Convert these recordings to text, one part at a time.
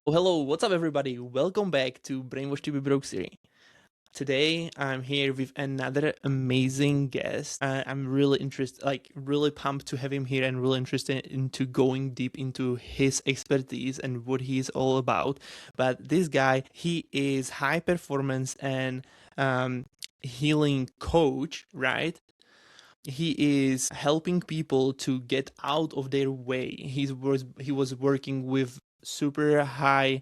Well, hello, what's up, everybody? Welcome back to Brainwash to be Broke series. Today, I'm here with another amazing guest. I'm really interested, really pumped to have him here, and really interested into going deep into his expertise and what he's all about. But this guy, he is high performance and healing coach, right? He is helping people to get out of their way. He was working with super high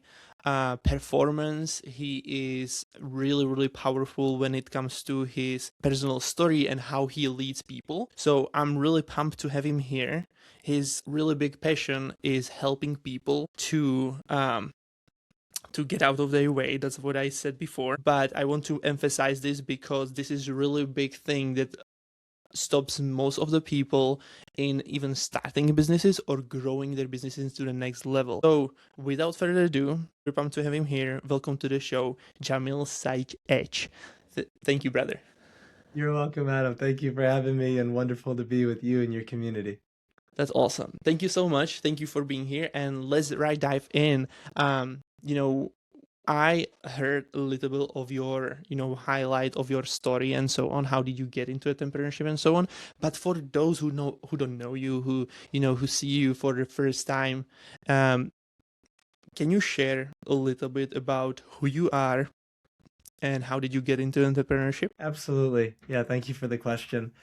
performance. He is really powerful when it comes to his personal story and how he leads people. So I'm really pumped to have him here. His really big passion is helping people to get out of their way. That's what I said before. But I want to emphasize this because this is a really big thing that stops most of the people in even starting businesses or growing their businesses to the next level. So, without further ado, we're pumped to have him here. Welcome to the show, Jamil Sayegh. Thank you, brother. You're welcome, Adam. Thank you for having me, and wonderful to be with you and your community. That's awesome. Thank you so much. Thank you for being here. And let's right dive in. You know, I heard a little bit of your, highlight of your story and so on. How did you get into entrepreneurship and so on? But for those who don't know you, who see you for the first time, um, can you share a little bit about who you are and how did you get into entrepreneurship? Absolutely. Yeah, thank you for the question.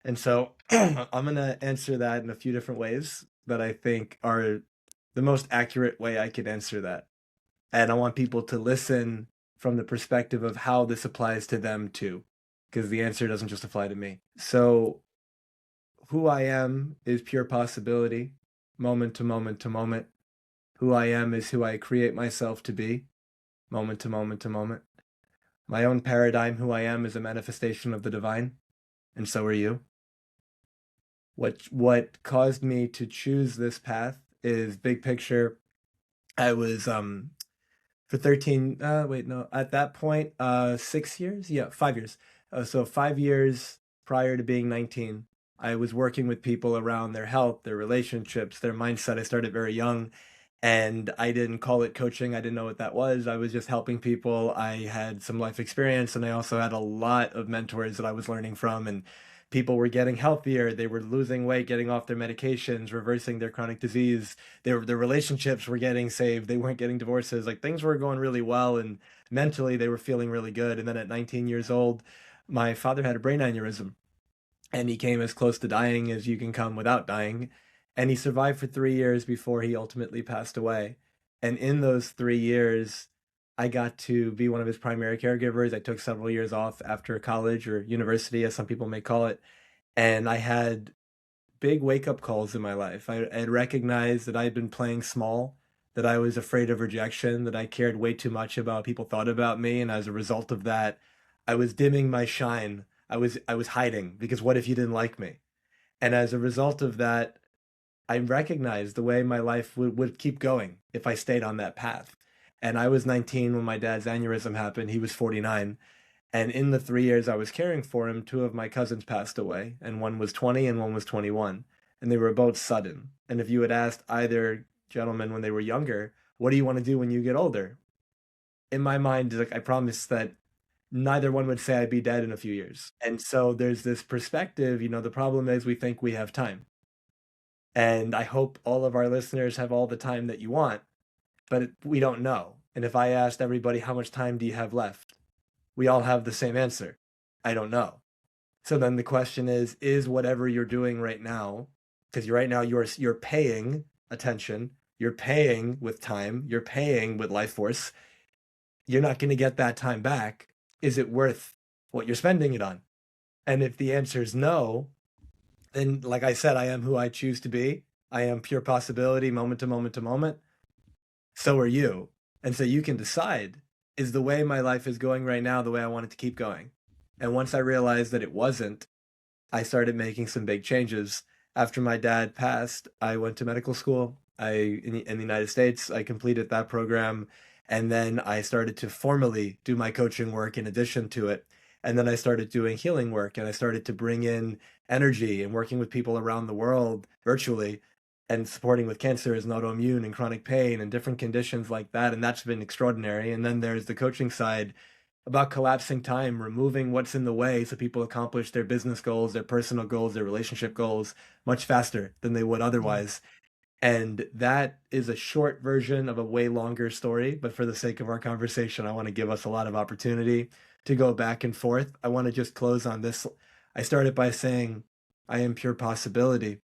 And so I'm going to answer that in a few different ways that I think are the most accurate way I could answer that. And I want people to listen from the perspective of how this applies to them too, because the answer doesn't just apply to me. So, who I am is pure possibility, moment to moment to moment. Who I am is who I create myself to be, moment to moment to moment. My own paradigm, who I am, is a manifestation of the divine, and so are you. What caused me to choose this path is big picture. I was for 13 wait, no, at that point 6 years, yeah, 5 years. So 5 years prior to being 19, I was working with people around their health, their relationships, their mindset. I started very young, and I didn't call it coaching. I didn't know what that was. I was just helping people. I had some life experience, and I also had a lot of mentors that I was learning from, and people were getting healthier. They were losing weight, getting off their medications, reversing their chronic disease. Their relationships were getting saved. They weren't getting divorces. Like, things were going really well, and mentally they were feeling really good. And then at 19 years old, my father had a brain aneurysm, and he came as close to dying as you can come without dying. And he survived for 3 years before he ultimately passed away. And in those 3 years, I got to be one of his primary caregivers. I took several years off after college, or university, as some people may call it. And I had big wake up calls in my life. I had recognized that I had been playing small, that I was afraid of rejection, that I cared way too much about what people thought about me. And as a result of that, I was dimming my shine. I was hiding, because what if you didn't like me? And as a result of that, I recognized the way my life would keep going if I stayed on that path. And I was 19 when my dad's aneurysm happened. He was 49. And in the 3 years I was caring for him, two of my cousins passed away, and one was 20 and one was 21. And they were both sudden. And if you had asked either gentleman when they were younger, what do you want to do when you get older? In my mind, like, I promised that neither one would say I'd be dead in a few years. And so there's this perspective, the problem is we think we have time. And I hope all of our listeners have all the time that you want, but we don't know. And if I asked everybody, how much time do you have left? We all have the same answer. I don't know. So then the question is whatever you're doing right now, because right now you're paying attention, you're paying with time, you're paying with life force, you're not going to get that time back. Is it worth what you're spending it on? And if the answer is no, then, like I said, I am who I choose to be. I am pure possibility, moment to moment to moment. So are you. And so you can decide, is the way my life is going right now the way I want it to keep going? And once I realized that it wasn't, I started making some big changes. After my dad passed, I went to medical school. In the United States, I completed that program, and then I started to formally do my coaching work in addition to it. And then I started doing healing work, and I started to bring in energy and working with people around the world virtually. and supporting with cancer is an autoimmune and chronic pain and different conditions like that. And that's been extraordinary. And then there's the coaching side about collapsing time, removing what's in the way so people accomplish their business goals, their personal goals, their relationship goals much faster than they would Mm. otherwise. And that is a short version of a way longer story. But for the sake of our conversation, I want to give us a lot of opportunity to go back and forth. I want to just close on this. I started by saying, I am pure possibility.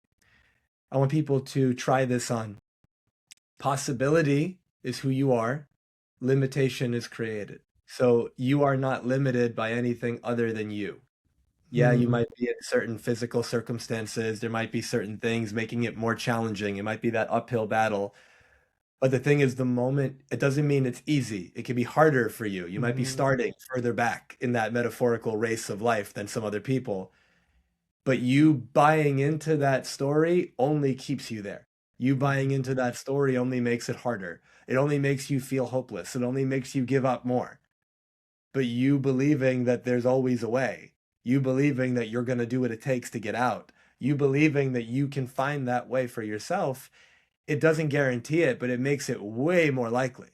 I want people to try this on. Possibility is who you are, limitation is created. So you are not limited by anything other than you. Yeah, you Mm. might be in certain physical circumstances. There might be certain things making it more challenging. It might be that uphill battle. But the thing is, the moment, it doesn't mean it's easy. It can be harder for you. You might be Mm. starting further back in that metaphorical race of life than some other people. But you buying into that story only keeps you there. You buying into that story only makes it harder. It only makes you feel hopeless. It only makes you give up more. But you believing that there's always a way, you believing that you're going to do what it takes to get out, you believing that you can find that way for yourself, it doesn't guarantee it, but it makes it way more likely.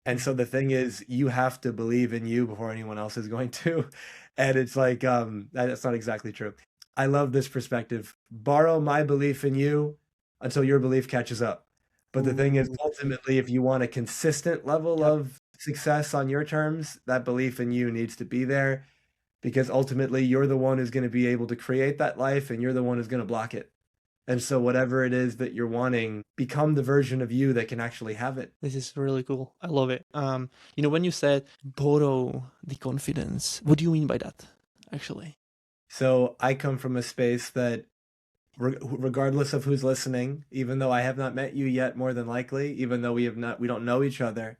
And so Mm. the thing is, you have to believe in you before anyone else is going to. And it's like, that's not exactly true. I love this perspective. Borrow my belief in you until your belief catches up. But the thing is, Ooh. ultimately, if you want a consistent level Yep. of success on your terms, that belief in you needs to be there because ultimately you're the one who's going to be able to create that life and you're the one who's going to block it. And so, whatever it is that you're wanting, become the version of you that can actually have it. This is really cool. I love it. When you said borrow the confidence, what do you mean by that, actually? So, I come from a space that regardless of who's listening, even though I have not met you yet, more than likely, even though we don't know each other,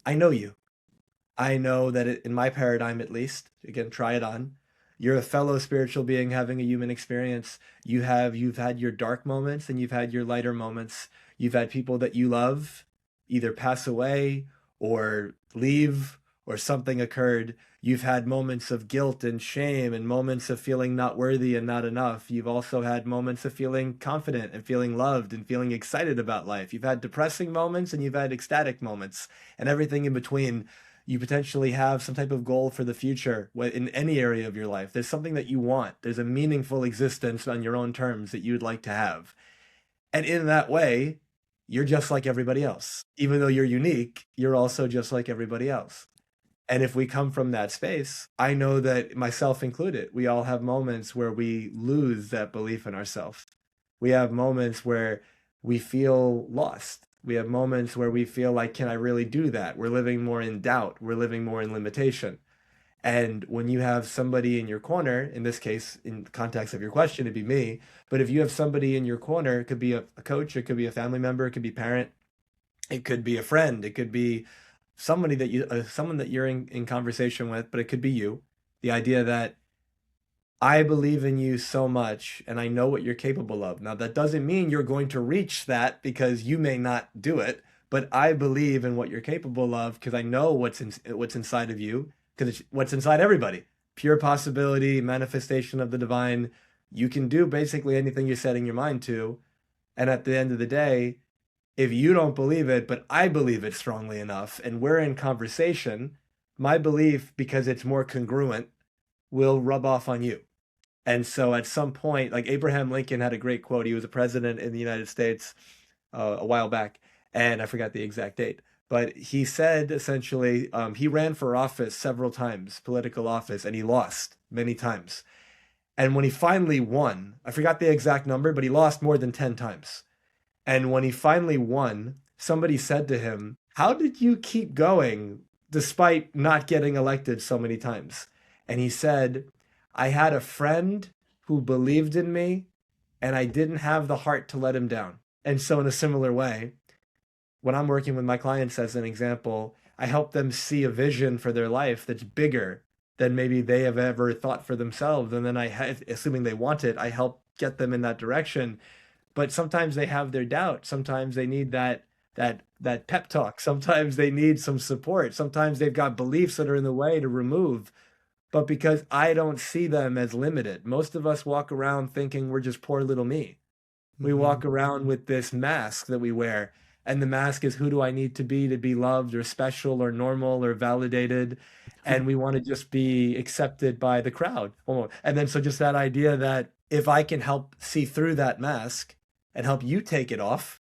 I know you. I know that in my paradigm, at least, again, try it on. You're a fellow spiritual being having a human experience. You've had your dark moments and you've had your lighter moments. You've had people that you love either pass away or leave or something occurred. You've had moments of guilt and shame and moments of feeling not worthy and not enough. You've also had moments of feeling confident and feeling loved and feeling excited about life. You've had depressing moments and you've had ecstatic moments and everything in between. You potentially have some type of goal for the future in any area of your life. There's something that you want. There's a meaningful existence on your own terms that you would like to have. And in that way, you're just like everybody else. Even though you're unique, you're also just like everybody else. And if we come from that space, I know that myself included, we all have moments where we lose that belief in ourselves. We have moments where we feel lost. We have moments where we feel like, can I really do that? We're living more in doubt. We're living more in limitation. And when you have somebody in your corner, in this case, in the context of your question, it'd be me. But if you have somebody in your corner, it could be a coach, it could be a family member, it could be a parent, it could be a friend, it could be somebody that someone that you're in conversation with, but it could be you. The idea that I believe in you so much and I know what you're capable of. Now, that doesn't mean you're going to reach that because you may not do it, but I believe in what you're capable of because I know what's inside of you because it's what's inside everybody. Pure possibility, manifestation of the divine. You can do basically anything you're setting your mind to. And at the end of the day, if you don't believe it, but I believe it strongly enough, and we're in conversation, my belief, because it's more congruent, will rub off on you. And so at some point, like Abraham Lincoln had a great quote. He was a president in the United States a while back, and I forgot the exact date. But he said essentially, he ran for office several times, political office, and he lost many times. And when he finally won, I forgot the exact number, but he lost more than 10 times. And when he finally won, somebody said to him, how did you keep going despite not getting elected so many times? And he said, I had a friend who believed in me, and I didn't have the heart to let him down. And so, in a similar way, when I'm working with my clients, as an example, I help them see a vision for their life that's bigger than maybe they have ever thought for themselves. And then assuming they want it, I help get them in that direction, but sometimes they have their doubt. Sometimes they need that pep talk. Sometimes they need some support. Sometimes they've got beliefs that are in the way to remove. But because I don't see them as limited, most of us walk around thinking we're just poor little me. We Hmm. walk around with this mask that we wear, and the mask is who do I need to be loved or special or normal or validated, and we want to just be accepted by the crowd. And then so just that idea that if I can help see through that mask and help you take it off,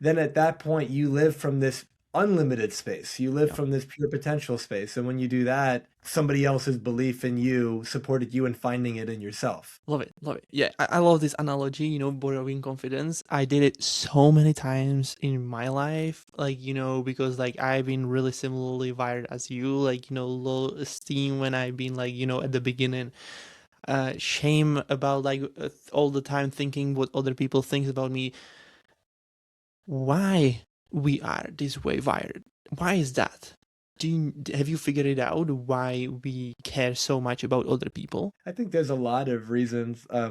then at that point you live from this unlimited space. You live Yeah. from this pure potential space. And when you do that, somebody else's belief in you supported you in finding it in yourself. Love it, love it. Yeah, I love this analogy, borrowing confidence. I did it so many times in my life, like, because like I've been really similarly wired as you, like, low esteem when I've been like, at the beginning, shame about like all the time thinking what other people think about me. Why we are this way wired? Why is that? Have you figured it out why we care so much about other people? I think there's a lot of reasons. I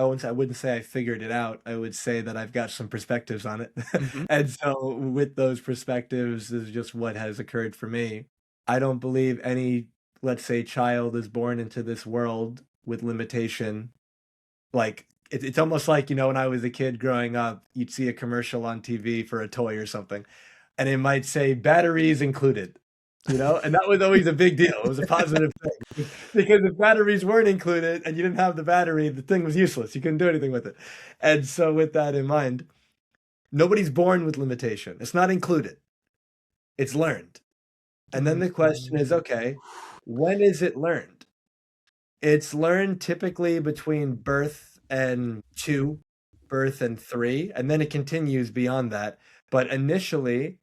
wouldn't say I figured it out. I would say that I've got some perspectives on it. Mm-hmm. And so with those perspectives is just what has occurred for me. I don't believe any, let's say, child is born into this world with limitation. Like it's almost like, when I was a kid growing up, you'd see a commercial on TV for a toy or something, and it might say batteries included, and that was always a big deal. It was a positive thing because if batteries weren't included and you didn't have the battery, the thing was useless. You couldn't do anything with it. And so with that in mind, nobody's born with limitation. It's not included. It's learned. And then the question is, Mhm. okay, when is it learned? It's learned typically between birth and 2, birth and 3, and then it continues beyond that. But initially,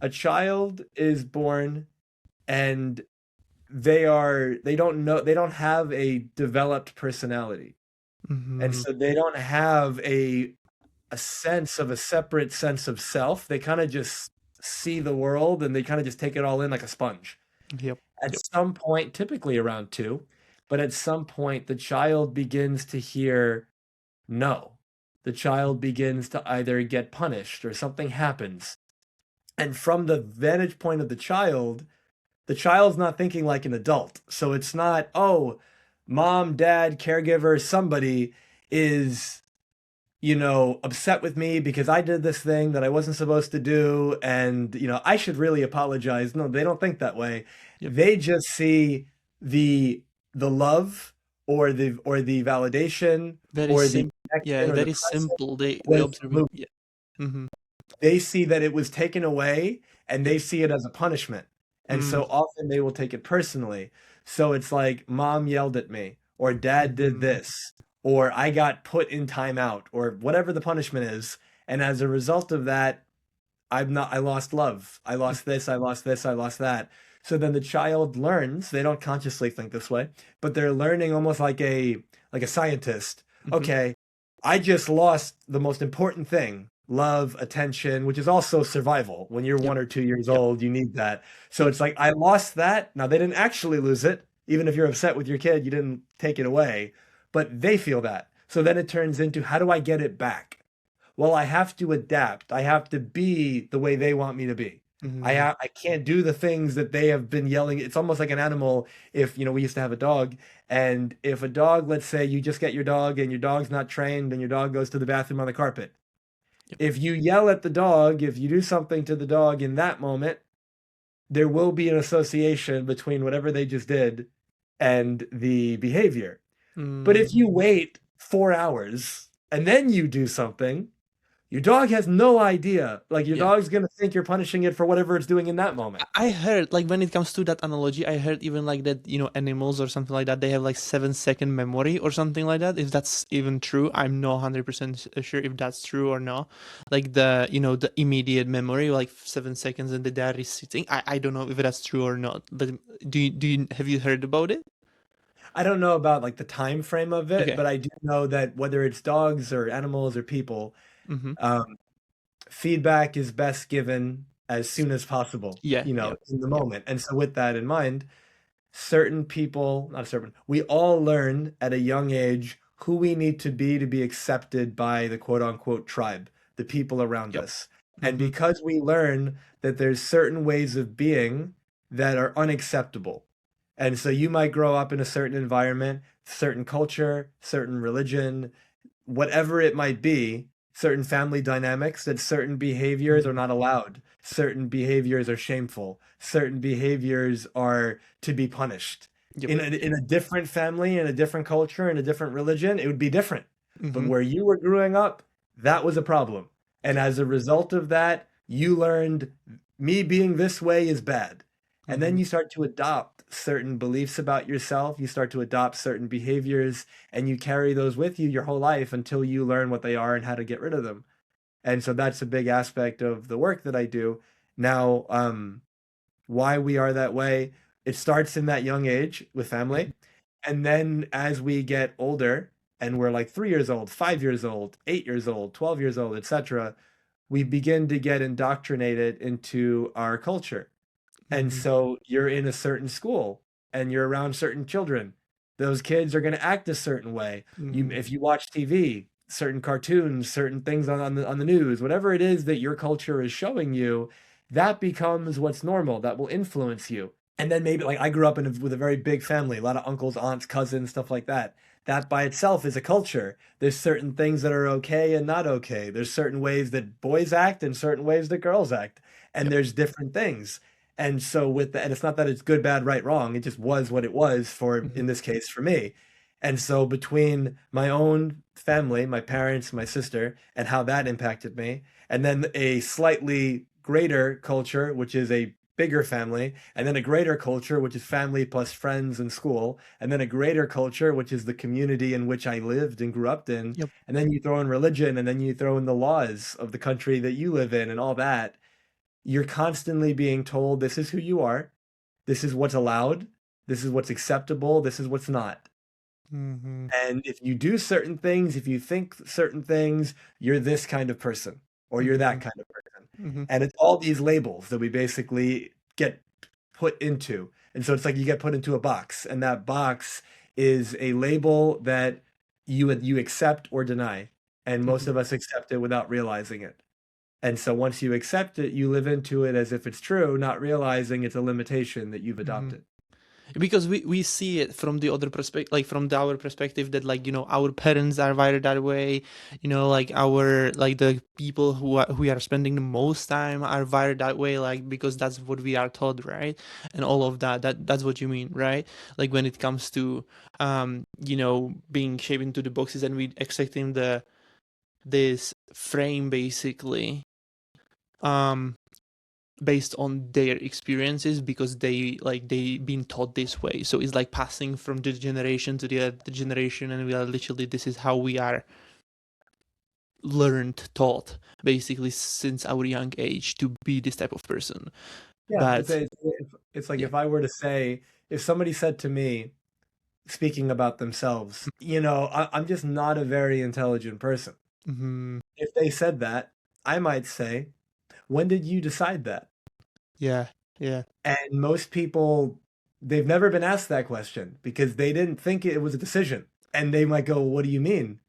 a child is born and they don't have a developed personality. And Mhm. so they don't have a sense of a separate sense of self. They kind of just see the world and they kind of just take it all in like a sponge. Yep. At Yep. some point, typically around 2, but at some point, the child begins to hear no. The child begins to either get punished or something happens. And from the vantage point of the child's not thinking like an adult. So it's not, oh, mom, dad, caregiver, somebody is, upset with me because I did this thing that I wasn't supposed to do. And, I should really apologize. No, they don't think that way. Yep. They just see the the love or the validation Very or the simple. connection Yeah, or the very presence simple. They with observe. movement. Yeah. Mhm. They see that it was taken away and Yep. they see it as a punishment. And Mm. so often they will take it personally. So it's like mom yelled at me, or dad did Mhm. this, or I got put in timeout, or whatever the punishment is. And as a result of that, I lost love. I Mm. lost this, I lost this, I lost that. So then the child learns, they don't consciously think this way, but they're learning almost like a scientist. Mhm. Okay, I just lost the most important thing, love, attention, which is also survival. When you're Yep. 1 or 2 years Yep. old, you need that. So Yep. it's like I lost that. Now they didn't actually lose it. Even if you're upset with your kid, you didn't take it away, but they feel that. So then it turns into how do I get it back? Well, I have to adapt. I have to be the way they want me to be. Mhm. I can't do the things that they have been yelling. It's almost like an animal. If, we used to have a dog, and if a dog, let's say you just get your dog and your dog's not trained and your dog goes to the bathroom on the carpet. Yep. If you yell at the dog, if you do something to the dog in that moment, there will be an association between whatever they just did and the behavior. But if Mm. you wait 4 hours and then you do something, your dog has no idea. Like your Yeah. dog's gonna think you're punishing it for whatever it's doing in that moment. I heard like when it comes to that analogy, I heard even like that, animals or something like that, they have like 7 second memory or something like that. If that's even true, I'm not 100% sure if that's true or not. Like the immediate memory, like 7 seconds and the dad is sitting. I don't know if that's true or not. But have you heard about it? I don't know about like the time frame of it, Okay. but I do know that whether it's dogs or animals or people, Mm-hmm. um, feedback is best given as soon as possible, Yeah. Yep. in the Yep. moment. And so with that in mind, certain people, not certain, we all learn at a young age who we need to be accepted by the quote unquote tribe, the people around Yep. us. And Mm-hmm. because we learn that there's certain ways of being that are unacceptable. And so you might grow up in a certain environment, certain culture, certain religion, whatever it might be, certain family dynamics, that certain behaviors are Mhm. not allowed, certain behaviors are shameful, certain behaviors are to be punished. Yep. In a different family, in a different culture, in a different religion, it would be different. But Hmm. where you were growing up, that was a problem. And Yep. as a result of that, you learned me being this way is bad. And then Hmm. you start to adopt certain beliefs about yourself, you start to adopt certain behaviors, and you carry those with you your whole life until you learn what they are and how to get rid of them. And so that's a big aspect of the work that I do. Now, why we are that way, it starts in that young age with family. And then as we get older and we're like 3 years old, 5 years old, 8 years old, 12 years old, etc., we begin to get indoctrinated into our culture. And Hmm. so you're in a certain school and you're around certain children. Those kids are going to act a certain way. You, Hmm. if you watch TV, certain cartoons, certain things on the news, whatever it is that your culture is showing you, that becomes what's normal. That will influence you. And then maybe like I grew up with a very big family, a lot of uncles, aunts, cousins, stuff like that. That by itself is a culture. There's certain things that are okay and not okay. There's certain ways that boys act and certain ways that girls act. And Yep. there's different things. And so with that, and it's not that it's good, bad, right, wrong. It just was what it was for, Hmm. in this case, for me. And so between my own family, my parents, my sister, and how that impacted me, and then a slightly greater culture, which is a bigger family, and then a greater culture, which is family plus friends and school, and then a greater culture, which is the community in which I lived and grew up in. Yep. And then you throw in religion, and then you throw in the laws of the country that you live in and all that. You're constantly being told this is who you are, this is what's allowed, this is what's acceptable, this is what's not. Hmm. And if you do certain things, if you think certain things, you're this kind of person or you're Hmm. that kind of person. Hmm. And it's all these labels that we basically get put into. And so it's like you get put into a box, and that box is a label that you accept or deny. And most Hmm. of us accept it without realizing it. And so once you accept it, you live into it as if it's true, not realizing it's a limitation that you've Hmm. adopted. Because we see it from the other perspective, like from our perspective, that like our parents are wired that way, like our like the people who are spending the most time are wired that way, like because that's what we are taught, right? And all of that's what you mean, right? Like when it comes to being shaped into the boxes and we accepting this frame basically, um based on their experiences because they been taught this way, so it's like passing from the generation to the other generation, and we are literally, this is how we are learned, taught basically since our young age to be this type of person. Yeah, But it's like yeah. if I were to say, if somebody said to me, speaking about themselves, I'm just not a very intelligent person. Hmm. If they said that, I might say, when did you decide that? Yeah. Yeah. And most people, they've never been asked that question because they didn't think it was a decision. And they might go, what do you mean?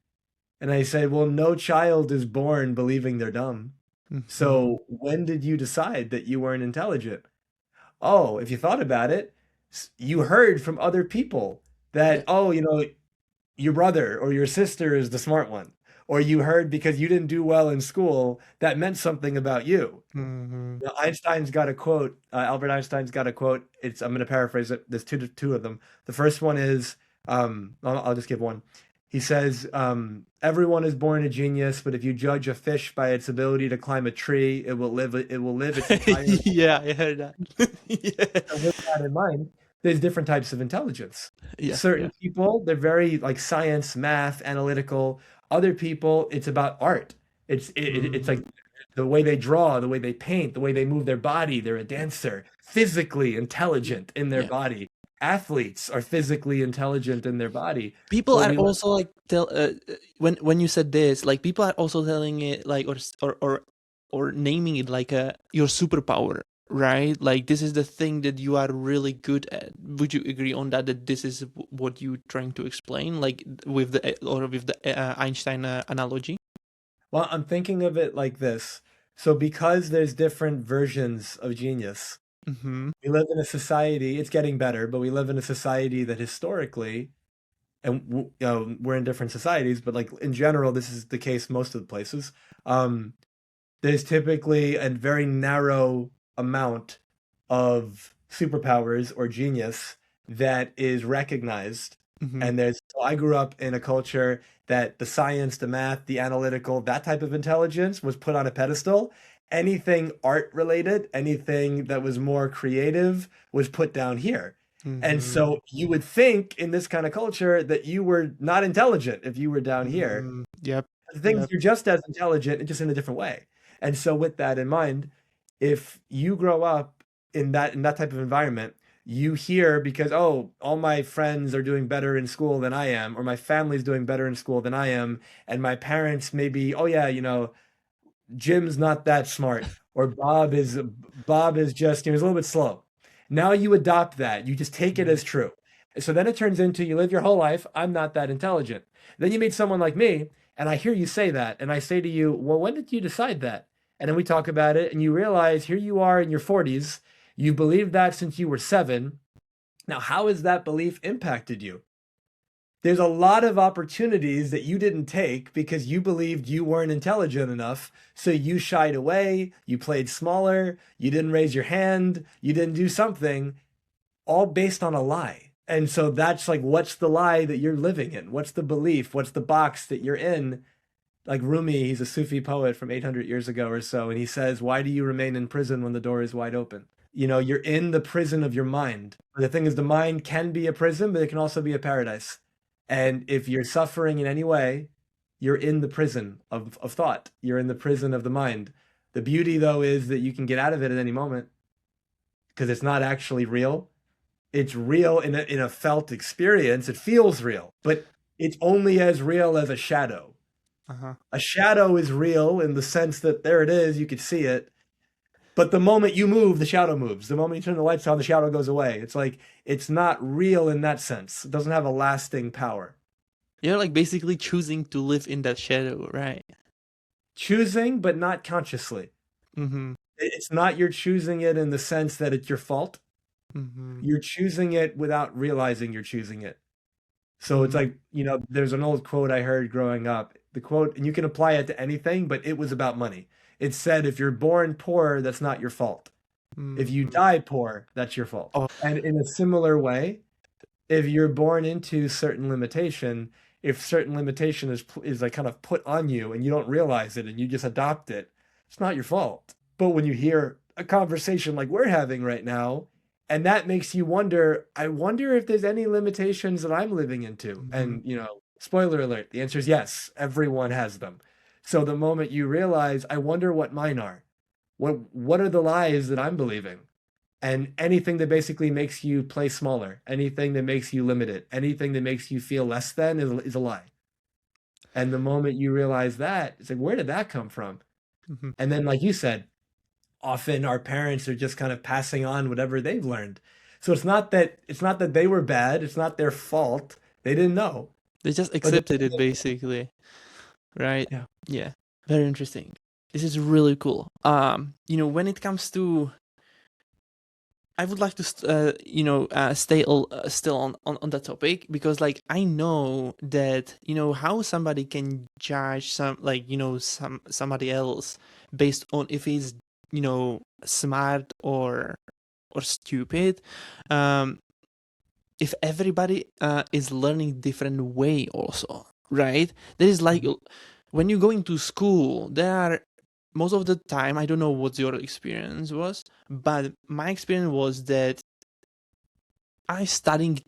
And I say, well, no child is born believing they're dumb. Hmm. So when did you decide that you weren't intelligent? Oh, if you thought about it, you heard from other people Yeah. that, oh, your brother or your sister is the smart one. Or you heard because you didn't do well in school, that meant something about you. Hmm. Einstein's got a quote. Albert Einstein's got a quote. I'm going to paraphrase it. There's two of them. The first one is, I'll just give one. He says, "Everyone is born a genius, but if you judge a fish by its ability to climb a tree, it will live. It will live its entire." Yeah, I heard that. Yeah. So with that in mind, there's different types of intelligence. Yeah. Yeah. Certain people, they're very like science, math, analytical. Other people, it's about art. It's Hmm. like the way they draw, the way they paint, the way they move their body. They're a dancer, physically Yeah. intelligent in their Yeah. body. Athletes are physically intelligent in their body, People but are we let also like when you said this, like people are also telling it like or naming it like a your superpower, right? Like this is the thing that you are really good at. Would you agree on that, that this is what you trying to explain, like with the or with the Einstein analogy? well, I'm thinking of it like this. So because there's different versions of genius, Mm-hmm. we live in a society, it's getting better, but we live in a society that historically and we're in different societies, but like in general, this is the case most of the places. Um, there's typically a very narrow amount of superpowers or genius that is recognized. Mm-hmm. And there's, so I grew up in a culture that the science, the math, the analytical, that type of intelligence was put on a pedestal. Anything art related, anything that was more creative was put down here. And Mm-hmm. so you would think in this kind of culture that you were not intelligent if you were down here. Mm-hmm. Yep. The thing is, Yep. you're just as intelligent, just in a different way. And so, with that in mind, if you grow up in that type of environment, you hear because all my friends are doing better in school than I am, or my family's doing better in school than I am, and my parents maybe, oh yeah, Jim's not that smart, or Bob is just, he's a little bit slow. Now you adopt that. You just take it Mhm. as true. So then it turns into you live your whole life, I'm not that intelligent. Then you meet someone like me, and I hear you say that, and I say to you, well, when did you decide that? And then we talk about it, and you realize here you are in your 40s. You believed that since you were 7. Now, how has that belief impacted you? There's a lot of opportunities that you didn't take because you believed you weren't intelligent enough. So you shied away, you played smaller, you didn't raise your hand, you didn't do something, all based on a lie. And so that's like, what's the lie that you're living in? What's the belief? What's the box that you're in? Like Rumi, he's a Sufi poet from 800 years ago or so, and he says, why do you remain in prison when the door is wide open? You're in the prison of your mind. The thing is, the mind can be a prison, but it can also be a paradise. And if you're suffering in any way, you're in the prison of thought. You're in the prison of the mind. The beauty, though, is that you can get out of it at any moment because it's not actually real. It's real in a felt experience. It feels real, but it's only as real as a shadow. Uh-huh. A shadow is real in the sense that there it is, you can see it. But the moment you move, the shadow moves. The moment you turn the lights on, the shadow goes away. It's like it's not real in that sense. It doesn't have a lasting power. You're like basically choosing to live in that shadow, right? Choosing, but not consciously. Mm-hmm. It's not you're choosing it in the sense that it's your fault. Mm-hmm. You're choosing it without realizing you're choosing it. So it's Mm-hmm. like, there's an old quote I heard growing up. The quote, and you can apply it to anything, but it was about money. It said, if you're born poor, that's not your fault. If you Mm-hmm. die poor, that's your fault. Oh, And in a similar way, if you're born into certain limitation, if certain limitation is like kind of put on you and you don't realize it and you just adopt it, it's not your fault. But when you hear a conversation like we're having right now, and that makes you wonder, I wonder if there's any limitations that I'm living into. mm-hmm. And, spoiler alert, the answer is yes, everyone has them. So the moment you realize, I wonder what mine are. What are the lies that I'm believing? And anything that basically makes you play smaller, anything that makes you limited, anything that makes you feel less than is a lie. And the moment you realize that, it's like, where did that come from? Mm-hmm. And then, like you said, often our parents are just kind of passing on whatever they've learned. So it's not that they were bad, it's not their fault. They didn't know. They just But they, accepted it basically, right? yeah. Yeah. Very interesting. This is really cool. When it comes to, I would like to, stay still on that topic because, like, I know that how somebody can judge somebody else based on if he's smart or stupid. If everybody is learning different way, also, right? There is like when you go into school, there are most of the time, I don't know what your experience was, but my experience was that I studying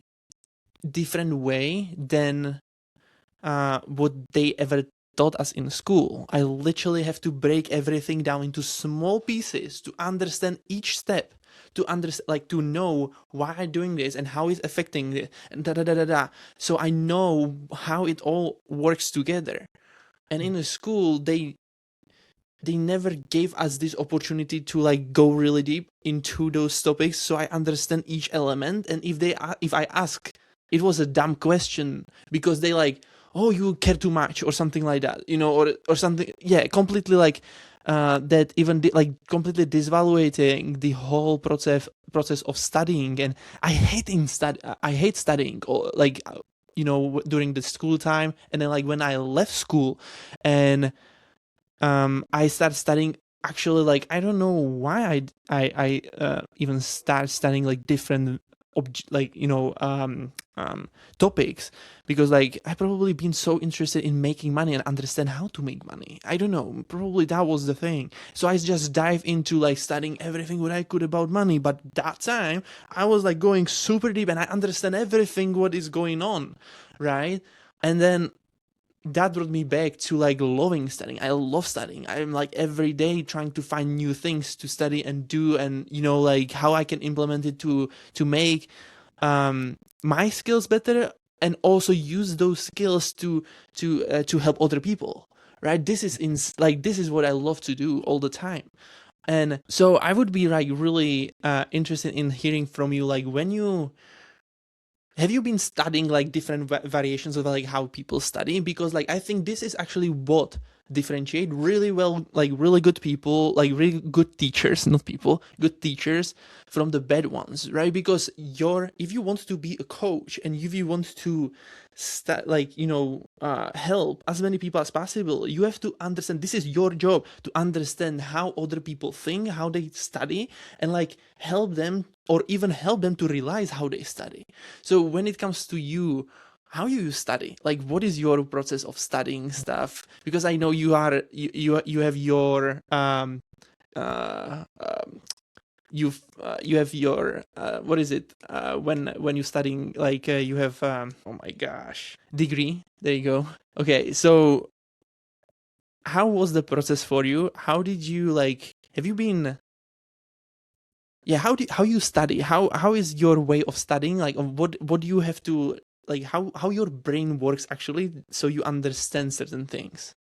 different way than what they ever taught us in school. I literally have to break everything down into small pieces to understand each step, to understand, like, to know why I'm doing this and how it's affecting it, and da da da da da. So I know how it all works together. And in the school, they never gave us this opportunity to like go really deep into those topics so I understand each element. And if I ask, it was a dumb question because they like, oh, you care too much or something like that, or something. Yeah, completely like that, even like completely disvaluating the whole process of studying. And I hate studying, or like during the school time, and then like when I left school, and I started studying. Actually, like I don't know why I even started studying like different like topics, because like I probably been so interested in making money and understand how to make money. I don't know, probably that was the thing. So I just dive into like studying everything what I could about money. But that time I was like going super deep and I understand everything what is going on, right? And then that brought me back to like loving studying. I love studying. I'm like every day trying to find new things to study and do, and like how I can implement it to make my skills better, and also use those skills to help other people. Right? This is what I love to do all the time. And so I would be like really interested in hearing from you, like when you have you been studying like different variations of like how people study? Because like I think this is actually what differentiate really well, like really good people, like really good teachers, not people, good teachers from the bad ones, right? Because if you want to be a coach and if you want to like help as many people as possible, you have to understand, this is your job, to understand how other people think, how they study, and like help them, or even help them to realize how they study. So when it comes to you, how you study, like what is your process of studying stuff? Because I know you have your uh, um you have your what is it when you're studying, like you have oh my gosh, degree. There you go. Okay, so how was the process for you? How did you like? Have you been? Yeah, how you study? How is your way of studying? Like, what do you have to like? How your brain works actually, so you understand certain things.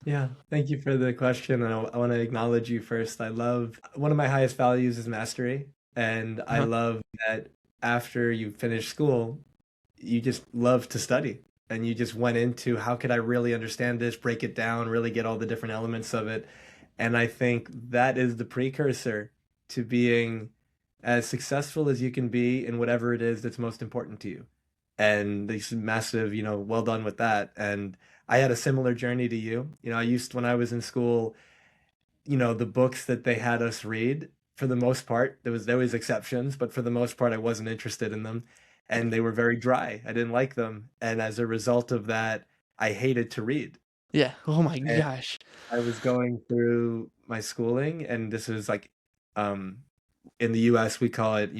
Yeah, thank you for the question. And I want to acknowledge you first. I love one of my highest values is mastery. And I Uh-huh. love that after you finish school, you just love to study. And you just went into how could I really understand this, break it down, really get all the different elements of it. And I think that is the precursor to being as successful as you can be in whatever it is that's most important to you. And this massive, well done with that. And I had a similar journey to you. I used when I was in school, the books that they had us read, for the most part, there was exceptions, but for the most part, I wasn't interested in them, and they were very dry. I didn't like them, and as a result of that, I hated to read. Yeah. Oh my And gosh. I was going through my schooling, and this is like, um, in the US, we call it,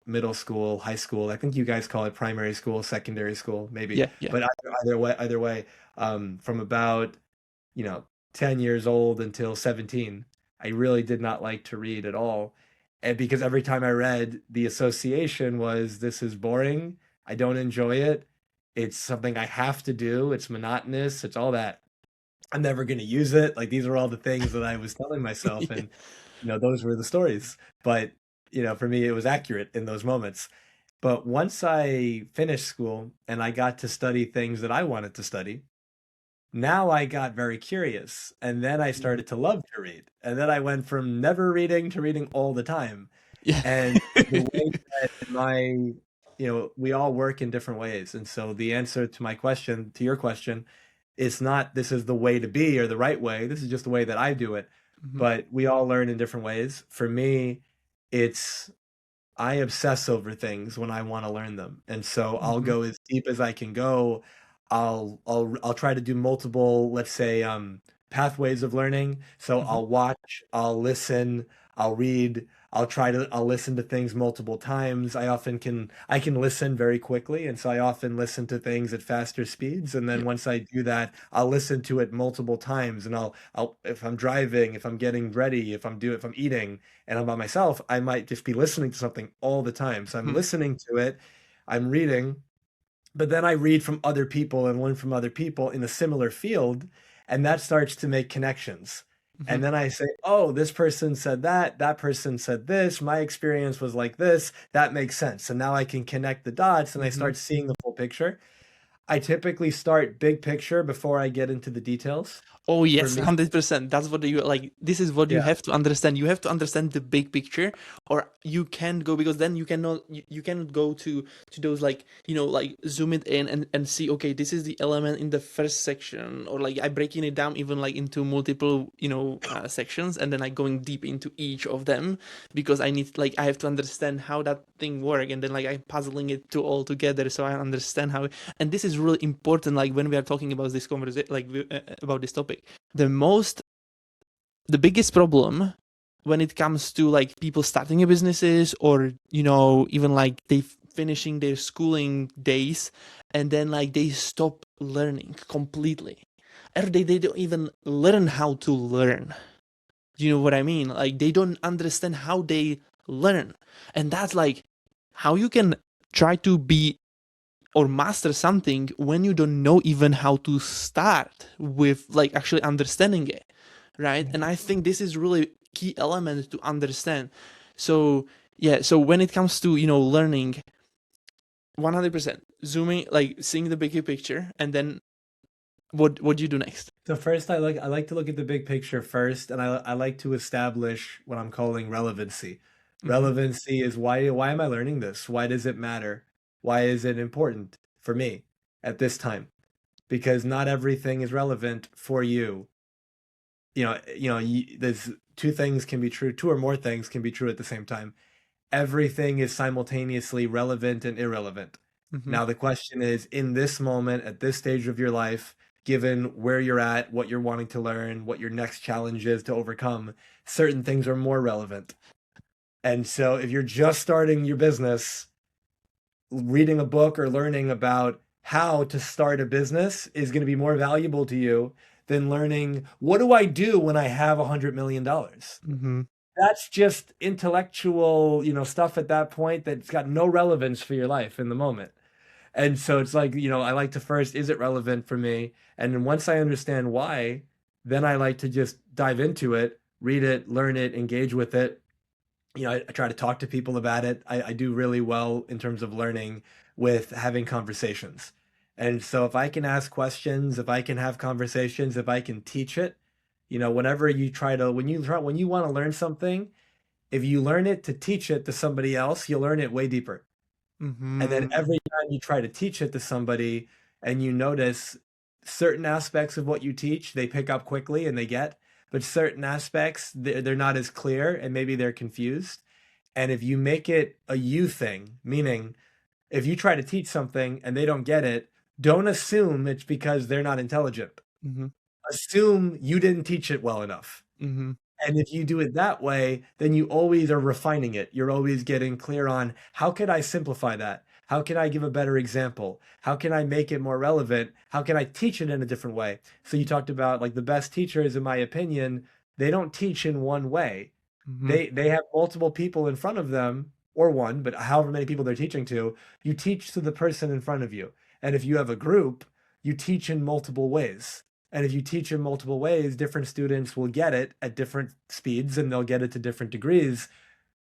middle school, high school. I think you guys call it primary school, secondary school, maybe. Yeah. Yeah. But either way, from about, you know, 10 years old until 17, I really did not like to read at all. And because every time I read, the association was this is boring. I don't enjoy it. It's something I have to do. It's monotonous. It's all that. I'm never going to use it. Like these are all the things that I was telling myself. Yeah. And, those were the stories. But, for me, it was accurate in those moments. But once I finished school and I got to study things that I wanted to study, now I got very curious. And then I Mhm. started to love to read. And then I went from never reading to reading all the time. Yeah. And the way that we all work in different ways. And so the answer to to your question, it's not this is the way to be or the right way. This is just the way that I do it. Mhm. But we all learn in different ways. For me, it's I obsess over things when I want to learn them. And so I'll Mhm. go as deep as I can go. I'll try to do multiple, let's say, pathways of learning. So Mhm. I'll watch, I'll listen, I'll read, I'll listen to things multiple times. I can listen very quickly, and so I often listen to things at faster speeds. And Yeah. then once I do that, I'll listen to it multiple times, and I'll if I'm driving, if I'm getting ready, if I'm eating and I'm by myself, I might just be listening to something all the time. So I'm Mhm. listening to it, I'm reading, but then I read from other people and learn from other people in a similar field, and that starts to make connections. Mhm. And then I say, oh, this person said that person said this, my experience was like this, that makes sense. And now I can connect the dots and I Mhm. start seeing the full picture. I typically start big picture before I get into the details. Oh For yes, me. 100%. That's what you like. This is what you Yeah. have to understand. You have to understand the big picture, or you can't go, because then you cannot go to those, like, like zoom it in and see. Okay, this is the element in the first section, or like I breaking it down even like into multiple sections, and then like going deep into each of them, because I have to understand how that thing work, and then like I'm puzzling it to all together so I understand how. And this is really important, like when we are talking about this conversation, like about this topic. The biggest problem when it comes to like people starting a businesses, or even like they finishing their schooling days, and then like they stop learning completely, or they don't even learn how to learn. Do you know what I mean? Like they don't understand how they learn. And that's like how you can try to be or master something when you don't know even how to start with like actually understanding it, right? Yeah. And I think this is really key element to understand. So yeah, so when it comes to learning, 100% zooming, like seeing the bigger picture, and then what do you do next? So first, I like to look at the big picture first, and I like to establish what I'm calling relevancy. Mm-hmm. Relevancy is why am I learning this? Why does it matter? Why is it important for me at this time? Because not everything is relevant for you. There's two things can be true, two or more things can be true at the same time. Everything is simultaneously relevant and irrelevant. Mm-hmm. Now, the question is, in this moment, at this stage of your life, given where you're at, what you're wanting to learn, what your next challenge is to overcome, certain things are more relevant. And so, if you're just starting your business, reading a book or learning about how to start a business is going to be more valuable to you than learning what do I do when I have $100 million. Mm-hmm. That's just intellectual, stuff at that point that's got no relevance for your life in the moment. And so it's like, I like to first, is it relevant for me? And then once I understand why, then I like to just dive into it, read it, learn it, engage with it. I try to talk to people about it. I do really well in terms of learning with having conversations. And so if I can ask questions, if I can have conversations, if I can teach it, whenever you try to, when you want to learn something, if you learn it to teach it to somebody else, you'll learn it way deeper. And then Mm-hmm. every time you try to teach it to somebody and you notice certain aspects of what you teach, they pick up quickly and they get, but certain aspects, they're not as clear and maybe they're confused. And if you make it a you thing, meaning if you try to teach something and they don't get it, don't assume it's because they're not intelligent. Mm-hmm. Assume you didn't teach it well enough. Mm-hmm. And if you do it that way, then you always are refining it. You're always getting clear on how can I simplify that? How can I give a better example? How can I make it more relevant? How can I teach it in a different way? So you talked about like the best teachers, in my opinion, they don't teach in one way. Mm-hmm. They have multiple people in front of them, or one, but however many people they're teaching to, you teach to the person in front of you. And if you have a group, you teach in multiple ways. And if you teach in multiple ways, different students will get it at different speeds and they'll get it to different degrees.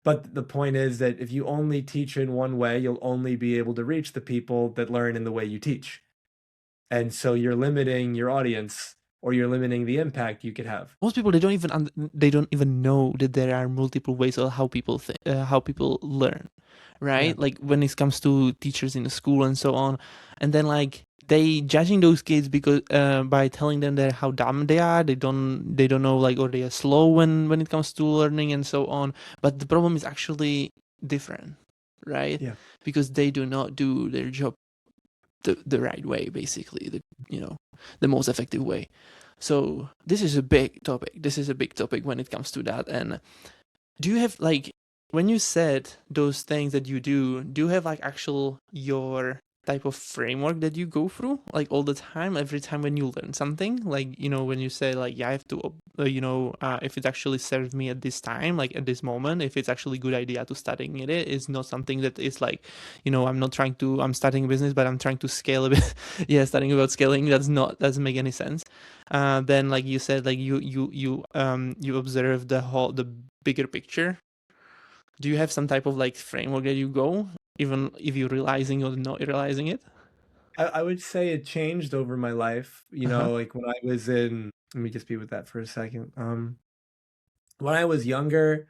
But the point is that if you only teach in one way, you'll only be able to reach the people that learn in the way you teach. And so you're limiting your audience or you're limiting the impact you could have. Most people, they don't even know that there are multiple ways of how people learn, Yeah. right? Like when it comes to teachers in the school and so on, and then like they judging those kids because by telling them that how dumb they are, they don't know, like, or they are slow when it comes to learning and so on. But the problem is actually different, right? Yeah. Because they do not do their job the right way, basically, the most effective way. So this is a big topic. This is a big topic when it comes to that. And do you have like, when you said those things that do you have like actual your type of framework that you go through like all the time, every time when you learn something, like when you say like, yeah, I have to if it actually serves me at this time, like at this moment, if it's actually a good idea to studying it is not something that is like, I'm starting a business but I'm trying to scale a bit. Yeah, starting about scaling, doesn't make any sense. Then like you said, like you observe the bigger picture. Do you have some type of like framework that you go, even if you're realizing or not realizing it? I would say it changed over my life. Uh-huh. Like when I was in, let me just be with that for a second. When I was younger,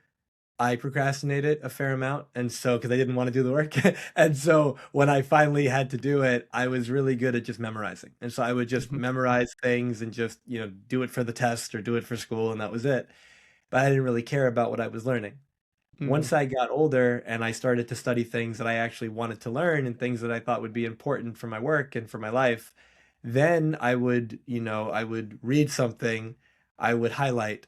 I procrastinated a fair amount, and so because I didn't want to do the work, and so when I finally had to do it, I was really good at just memorizing, and so I would just Mhm. memorize things and just do it for the test or do it for school, and that was it. But I didn't really care about what I was learning. Mm. Once I got older and I started to study things that I actually wanted to learn and things that I thought would be important for my work and for my life, then I would read something, I would highlight,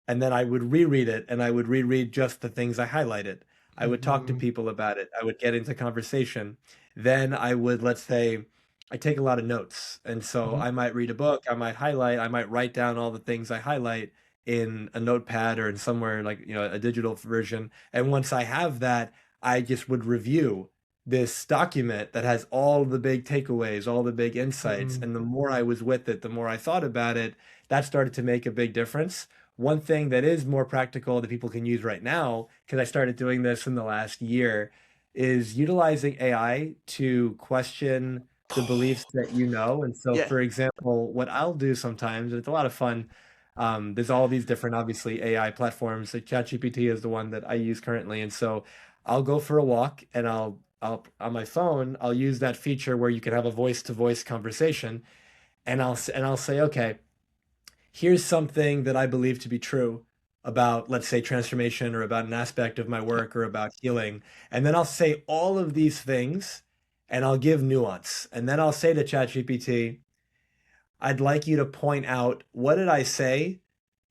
and then I would reread it and I would reread just the things I highlighted. I would talk to Mhm. people about it. I would get into conversation. Then I would, let's say, I take a lot of notes. And so Mhm. I might read a book, I might highlight, I might write down all the things I highlight in a notepad or in somewhere like, a digital version. And once I have that, I just would review this document that has all the big takeaways, all the big insights. Mm. And the more I was with it, the more I thought about it, that started to make a big difference. One thing that is more practical that people can use right now, because I started doing this in the last year, is utilizing AI to question the beliefs that you know. And so, Yeah. for example, what I'll do sometimes, and it's a lot of fun. There's all these different, obviously, AI platforms. So ChatGPT is the one that I use currently, and so I'll go for a walk, and I'll on my phone, I'll use that feature where you can have a voice-to-voice conversation, and I'll say, okay, here's something that I believe to be true about, let's say, transformation or about an aspect of my Yeah. work or about healing. And then I'll say all of these things and I'll give nuance. And then I'll say to ChatGPT, I'd like you to point out, what did I say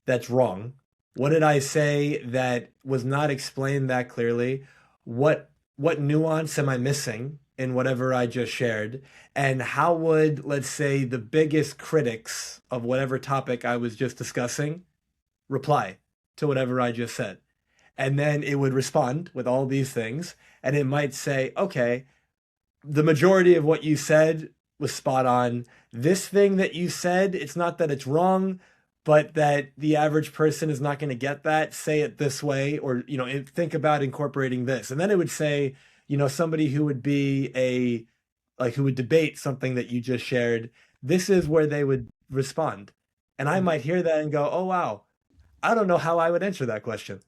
that's wrong? What did I say that was not explained that clearly? What nuance am I missing in whatever I just shared? And how would, let's say, the biggest critics of whatever topic I was just discussing reply to whatever I just said? And then it would respond with all these things, and it might say, okay, the majority of what you said was spot on. This thing that you said, it's not that it's wrong, but that the average person is not going to get that. Say it this way, or think about incorporating this. And then it would say, somebody who would be a like who would debate something that you just shared. This is where they would respond, and I Mm. might hear that and go, "Oh wow, I don't know how I would answer that question."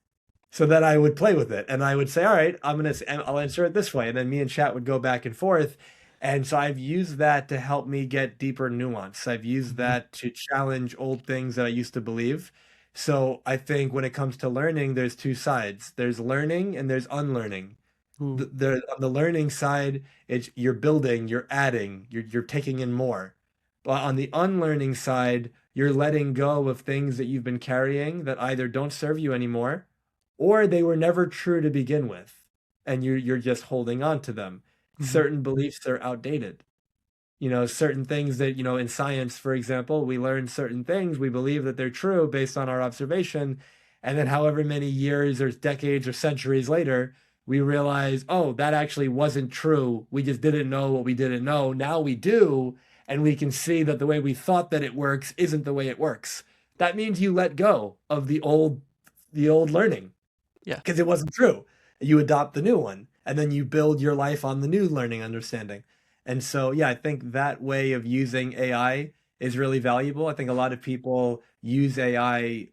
So then I would play with it and I would say, all right, I'll answer it this way. And then me and chat would go back and forth. And so I've used that to help me get deeper nuance. I've used Mhm. that to challenge old things that I used to believe. So I think when it comes to learning, there's two sides. There's learning and there's unlearning. Ooh. On the learning side, it's you're building, you're adding, you're taking in more. But on the unlearning side, you're letting go of things that you've been carrying that either don't serve you anymore or they were never true to begin with, and you're just holding on to them. Mhm. Certain beliefs are outdated. Certain things that, in science, for example, we learn certain things, we believe that they're true based on our observation, and then however many years or decades or centuries later, we realize, oh, that actually wasn't true. We just didn't know what we didn't know. Now we do, and we can see that the way we thought that it works isn't the way it works. That means you let go of the old learning Yeah. because it wasn't true. You adopt the new one, and then you build your life on the new learning understanding. And so, yeah, I think that way of using AI is really valuable. I think a lot of people use AI,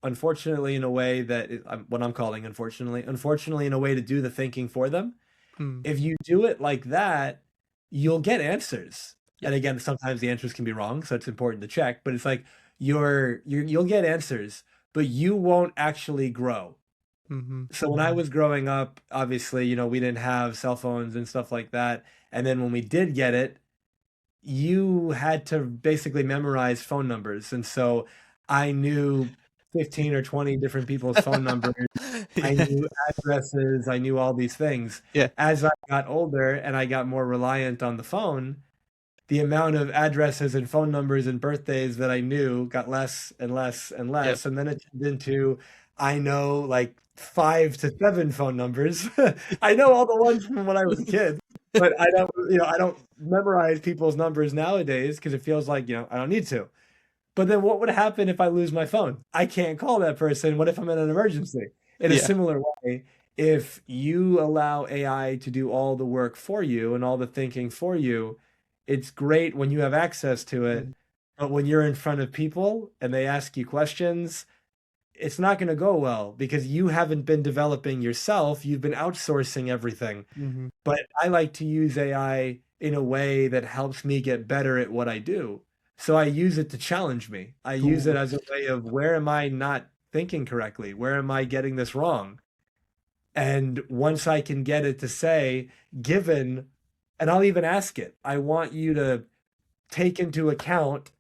unfortunately, in a way that what I'm calling unfortunately, in a way to do the thinking for them. Mm. If you do it like that, you'll get answers. Yeah. And again, sometimes the answers can be wrong, so it's important to check. But it's like you'll get answers, but you won't actually grow. Mhm. So when I was growing up, obviously, we didn't have cell phones and stuff like that. And then when we did get it, you had to basically memorize phone numbers. And so I knew 15 or 20 different people's phone numbers. I Yeah. knew addresses. I knew all these things. Yeah. As I got older and I got more reliant on the phone, the amount of addresses and phone numbers and birthdays that I knew got less and less and Yep. less. And then it turned into I know like 5 to 7 phone numbers. I know all the ones from when I was a kid, but I don't memorize people's numbers nowadays because it feels like, I don't need to. But then what would happen if I lose my phone? I can't call that person. What if I'm in an emergency? In a Yeah. similar way, if you allow AI to do all the work for you and all the thinking for you, it's great when you have access to it, Mhm. but when you're in front of people and they ask you questions, it's not going to go well because you haven't been developing yourself. You've been outsourcing everything. Mhm. But I like to use AI in a way that helps me get better at what I do. So I use it to challenge me. I use it Ooh, as a way of where am I not thinking correctly? Where am I getting this wrong? And once I can get it to say, given, and I'll even ask it, I want you to take into account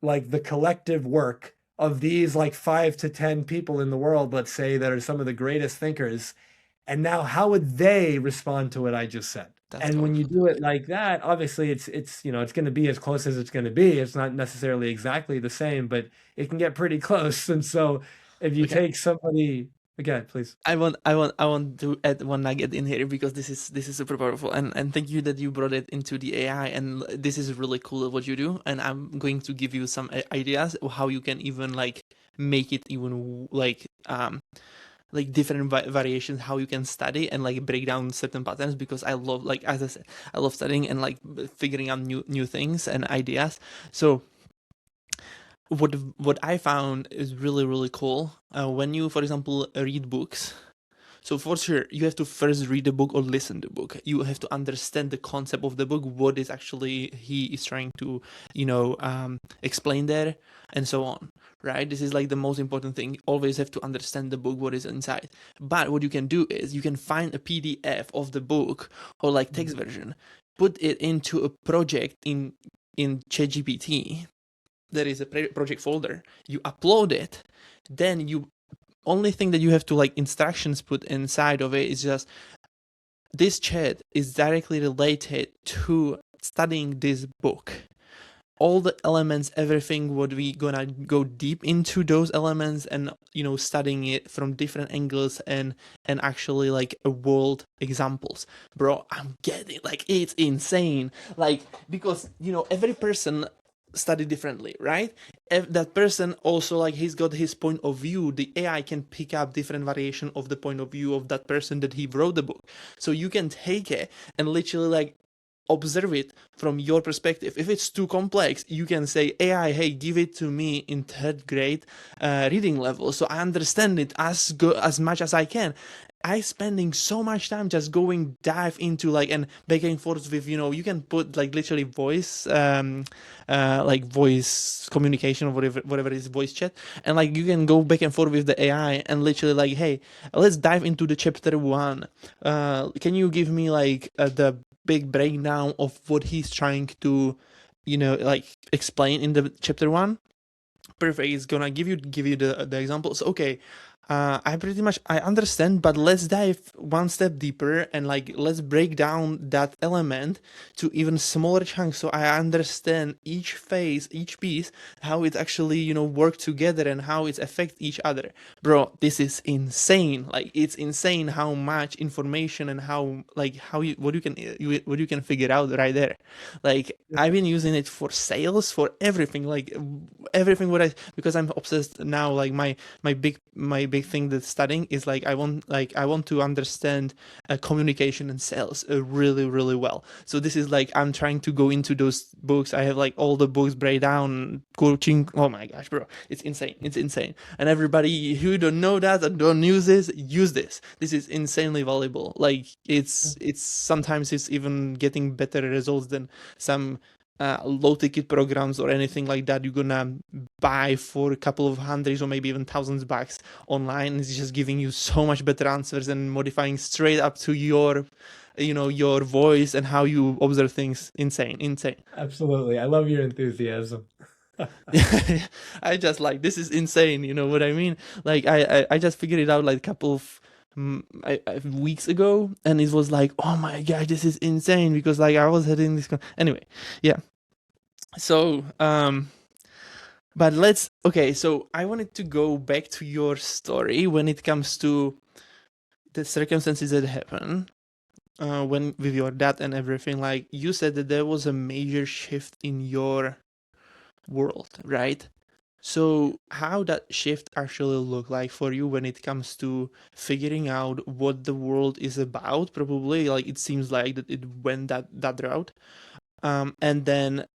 like the collective work of these like 5 to 10 people in the world, let's say, that are some of the greatest thinkers. And now how would they respond to what I just said? that's And when you powerful. do it like that, obviously it's it's going to be as close as it's going to be. It's not necessarily exactly the same, but it can get pretty close. And so if you Okay. take somebody again, please. I want to add one nugget in here because this is super powerful, and thank you that you brought it into the AI, and this is really cool what you do, and I'm going to give you some ideas of how you can even like make it even like different variations how you can study and like break down certain patterns, because I love, like as I said, I love studying and like figuring out new things and ideas. So what I found is really cool, when you, for example, read books. So for sure, you have to first read the book or listen to the book. You have to understand the concept of the book, what is actually he is trying to, explain there, and so on. Right? This is like the most important thing. Always have to understand the book, what is inside. But what you can do is you can find a PDF of the book or like text version, put it into a project in ChatGPT. There is a project folder. You upload it, then you only thing that you have to like instructions put inside of it is just this chat is directly related to studying this book. All the elements, everything, what we gonna go deep into those elements, and studying it from different angles, and actually like a world examples. Bro, I'm getting like, it's insane, like, because every person study differently, right? If that person also, like, he's got his point of view, the AI can pick up different variation of the point of view of that person that he wrote the book. So you can take it and literally like observe it from your perspective. If it's too complex, you can say, AI, hey, give it to me in third grade reading level, so I understand it as much as I can. I spending so much time just going dive into like and back and forth with, you can put like literally voice like voice communication or whatever is voice chat, and like you can go back and forth with the AI and literally like, hey, let's dive into the chapter 1. Can you give me like the big breakdown of what he's trying to like explain in the chapter 1? Perfect. It's gonna give you the examples. Okay, I understand, but let's dive one step deeper and like let's break down that element to even smaller chunks, so I understand each phase, each piece, how it actually work together and how it affect each other. Bro, this is insane. Like, it's insane how much information and how like how you what you can figure out right there. Like, I've been using it for sales, for everything, like everything what I because I'm obsessed now. Like my big thing that studying is like I want to understand communication and sales really well. So this is like I'm trying to go into those books. I have like all the books break down coaching. Oh my gosh, bro, it's insane. It's insane. And everybody who don't know that and don't use this, use this. This is insanely valuable. Like, it's sometimes it's even getting better results than some low ticket programs or anything like that you're gonna buy for a couple of hundreds or maybe even thousands bucks online. It's just giving you so much better answers and modifying straight up to your voice and how you observe things. Insane. Absolutely. I love your enthusiasm. I just like, this is insane, you know what I mean? Like, I just figured it out like a couple of weeks ago, and it was like, oh my gosh, this is insane, because like I was having this anyway. Yeah. So but okay, so I wanted to go back to your story when it comes to the circumstances that happen when with your dad and everything. Like, you said that there was a major shift in your world, right? So how that shift actually look like for you when it comes to figuring out what the world is about? Probably like it seems like that it went that route. and then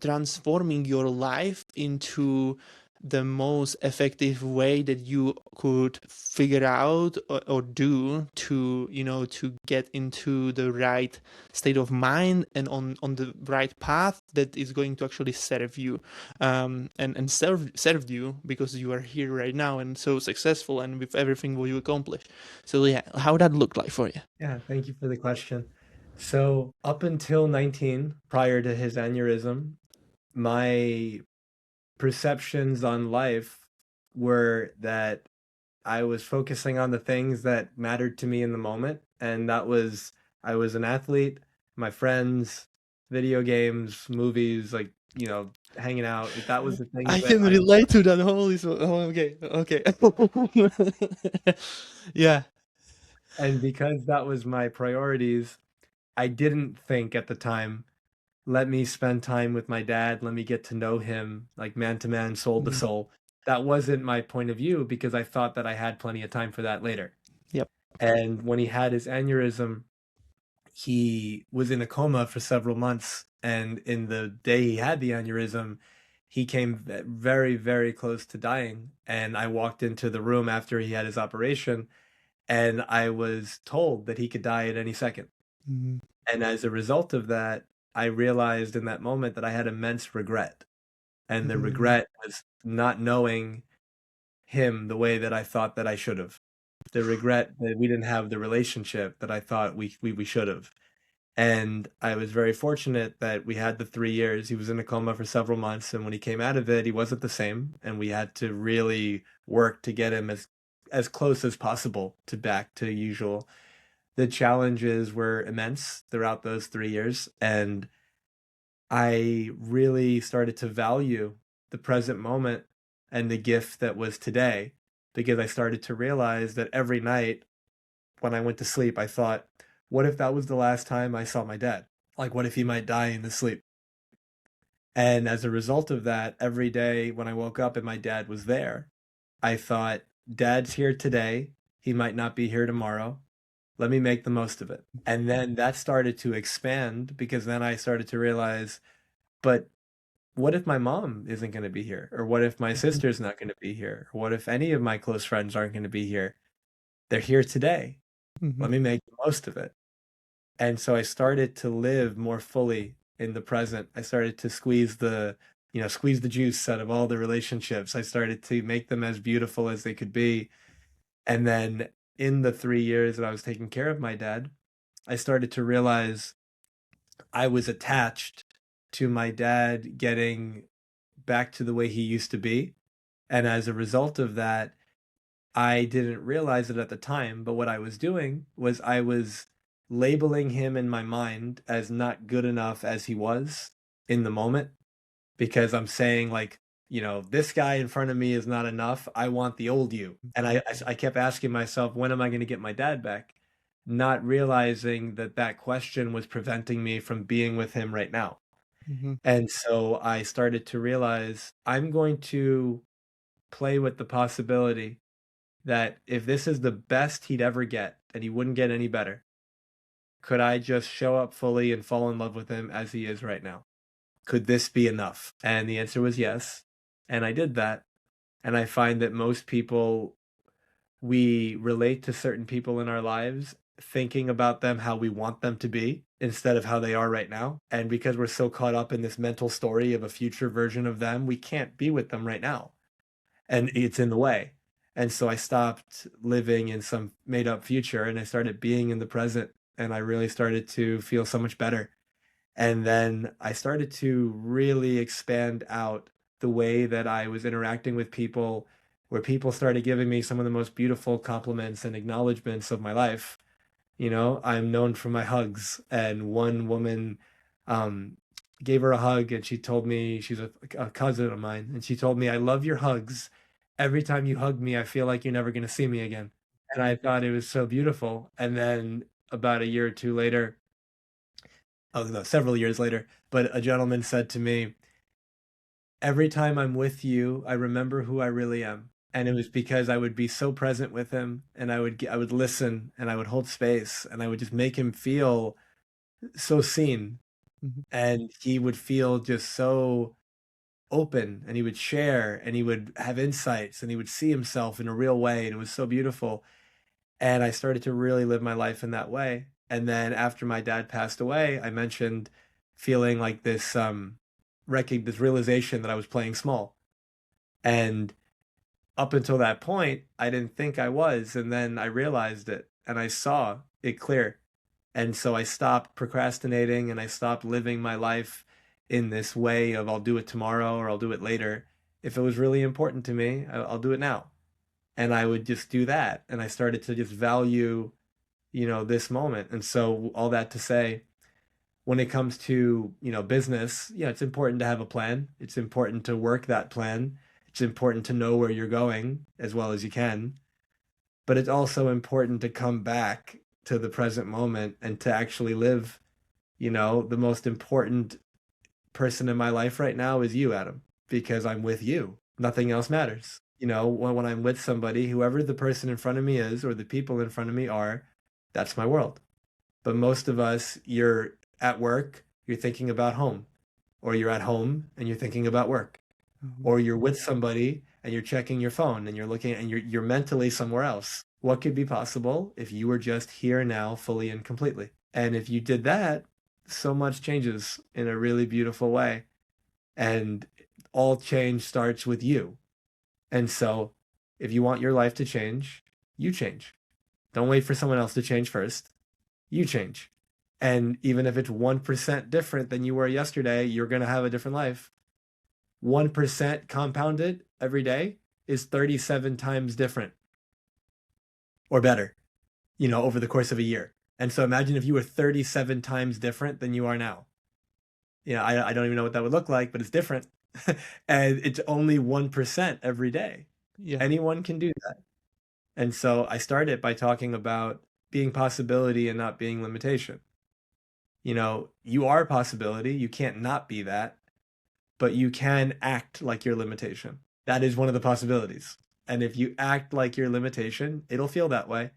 transforming your life into the most effective way that you could figure out or do to, to get into the right state of mind and on the right path that is going to actually serve you, and served you because you are here right now and so successful and with everything what you accomplish. So yeah, how that look like for you? Yeah, thank you for the question. So, up until 19, prior to his aneurysm, my perceptions on life were that I was focusing on the things that mattered to me in the moment, and that was I was an athlete, my friends, video games, movies, like, hanging out. Like that was the things I that can I relate to that. Holy okay, okay. Yeah. and because that was my priorities, I didn't think at the time, let me spend time with my dad, let me get to know him like man to man, soul to Mhm. soul. That wasn't my point of view because I thought that I had plenty of time for that later. Yep. And when he had his aneurysm, he was in a coma for several months. And in the day he had the aneurysm, he came very, very close to dying. And I walked into the room after he had his operation, and I was told that he could die at any second. Mhm. And as a result of that, I realized in that moment that I had immense regret. And the Mhm. regret was not knowing him the way that I thought that I should have. The regret that we didn't have the relationship that I thought we should have. And I was very fortunate that we had the 3 years. He was in a coma for several months, and when he came out of it, he wasn't the same. And we had to really work to get him as close as possible to back to usual. The challenges were immense throughout those 3 years, and I really started to value the present moment and the gift that was today because I started to realize that every night when I went to sleep, I thought, what if that was the last time I saw my dad? Like, what if he might die in his sleep? And as a result of that, every day when I woke up and my dad was there, I thought, Dad's here today. He might not be here tomorrow. Let me make the most of it. And then that started to expand because then I started to realize, but what if my mom isn't going to be here? Or what if my Mhm. sister's not going to be here? Or what if any of my close friends aren't going to be here? They're here today. Mhm. Let me make the most of it. And so I started to live more fully in the present. I started to squeeze the juice out of all the relationships. I started to make them as beautiful as they could be. And then in the 3 years that I was taking care of my dad, I started to realize I was attached to my dad getting back to the way he used to be. And as a result of that, I didn't realize it at the time, but what I was doing was I was labeling him in my mind as not good enough as he was in the moment because I'm saying like, this guy in front of me is not enough. I want the old you. And I kept asking myself, when am I going to get my dad back? Not realizing that that question was preventing me from being with him right now. Mhm. And so I started to realize I'm going to play with the possibility that if this is the best he'd ever get and he wouldn't get any better, could I just show up fully and fall in love with him as he is right now? Could this be enough? And the answer was yes. And I did that. And I find that most people, we relate to certain people in our lives thinking about them how we want them to be instead of how they are right now. And because we're so caught up in this mental story of a future version of them, we can't be with them right now and it's in the way. And so I stopped living in some made up future and I started being in the present and I really started to feel so much better. And then I started to really expand out the way that I was interacting with people, where people started giving me some of the most beautiful compliments and acknowledgments of my life. I'm known for my hugs, and one woman um, gave her a hug, and she told me she's a cousin of mine, and she told me, "I love your hugs. Every time you hug me, I feel like you're never going to see me again." And I thought it was so beautiful. And then about a year or two later, oh no, several years later, but a gentleman said to me, "Every time I'm with you, I remember who I really am." And it was because I would be so present with him, and I would listen, and I would hold space, and I would just make him feel so seen. Mhm. and he would feel just so open, and he would share, and he would have insights, and he would see himself in a real way, and it was so beautiful. And I started to really live my life in that way. And then after my dad passed away, I mentioned feeling like this realization that I was playing small. And up until that point, I didn't think I was, and then I realized it and I saw it clear. And so I stopped procrastinating, and I stopped living my life in this way of I'll do it tomorrow or I'll do it later. If it was really important to me, I'll do it now. And I would just do that. And I started to just value, this moment. And so all that to say, when it comes to, business, yeah, it's important to have a plan. It's important to work that plan. It's important to know where you're going as well as you can. But it's also important to come back to the present moment and to actually live. The most important person in my life right now is you, Adam, because I'm with you. Nothing else matters. When I'm with somebody, whoever the person in front of me is or the people in front of me are, that's my world. But most of us, you're at work, you're thinking about home, or you're at home and you're thinking about work, Mhm. or you're with somebody and you're checking your phone and you're looking and you're mentally somewhere else. What could be possible if you were just here now, fully and completely? And if you did that, so much changes in a really beautiful way. And all change starts with you. And so if you want your life to change, you change. Don't wait for someone else to change first. You change. And even if it's 1% different than you were yesterday, you're going to have a different life. 1% compounded every day is 37 times different or better, over the course of a year. And so imagine if you were 37 times different than you are now. I don't even know what that would look like, but it's different. And it's only 1% every day. Yeah. Anyone can do that. And so I started by talking about being possibility and not being limitation. You are a possibility. You can't not be that, but you can act like your limitation. That is one of the possibilities. And if you act like your limitation, it'll feel that way.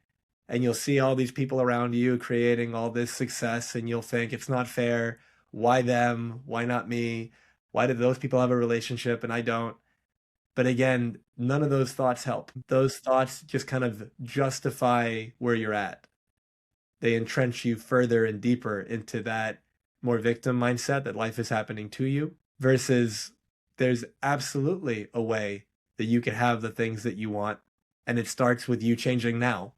And you'll see all these people around you creating all this success, and you'll think it's not fair. Why them? Why not me? Why do those people have a relationship and I don't? But again, none of those thoughts help. Those thoughts just kind of justify where you're at. They entrench you further and deeper into that more victim mindset that life is happening to you versus there's absolutely a way that you can have the things that you want. And it starts with you changing now